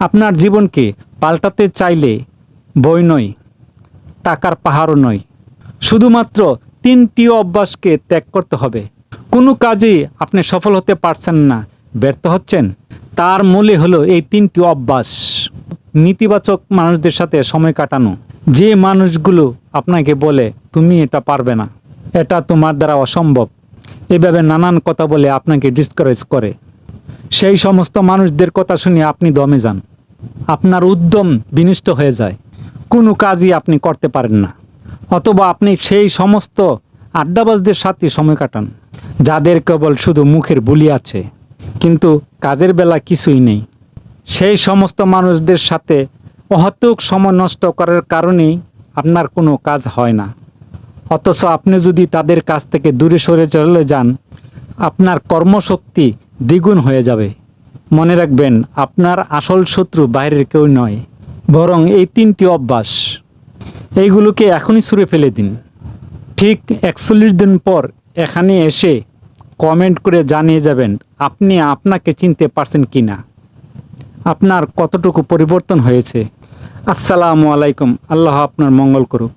আপনার জীবনকে পাল্টাতে চাইলে বই নয়, টাকার পাহাড়ও নয়, শুধুমাত্র 3টি অভ্যাসকে ত্যাগ করতে হবে। কোনো কাজেই আপনি সফল হতে পারছেন না, ব্যর্থ হচ্ছেন, তার মূলে হলো এই 3টি অভ্যাস। নেতিবাচক মানুষদের সাথে সময় কাটানো, যে মানুষগুলো আপনাকে বলে তুমি এটা পারবে না, এটা তোমার দ্বারা অসম্ভব, এভাবে নানান কথা বলে আপনাকে ডিসকারেজ করে, সেই সমস্ত মানুষদের কথা শুনে আপনি দমে যান, আপনার উদ্যম বিনষ্ট হয়ে যায়, কোনো কাজই আপনি করতে পারেন না। অথবা আপনি সেই সমস্ত আড্ডাবাজদের সাথে সময় কাটান, যাদের কেবল শুধু মুখের বুলি আছে কিন্তু কাজের বেলা কিছুই নেই। সেই সমস্ত মানুষদের সাথে অহেতুক সময় নষ্ট করার কারণেই আপনার কোনো কাজ হয় না। অথচ আপনি যদি তাদের কাছ থেকে দূরে সরে চলে যান, আপনার কর্মশক্তি দ্বিগুণ হয়ে যাবে। মনে রাখবেন, আপনার আসল শত্রু বাইরের কেউ নয়, বরং এই 3টি অভ্যাস। এইগুলোকে এখনই ছুঁড়ে ফেলে দিন। ঠিক 41 দিন পর এখানে এসে কমেন্ট করে জানিয়ে যাবেন আপনি আপনাকে চিনতে পারছেন কি না, আপনার কতটুকু পরিবর্তন হয়েছে। আসসালামু আলাইকুম। আল্লাহ আপনার মঙ্গল করুক।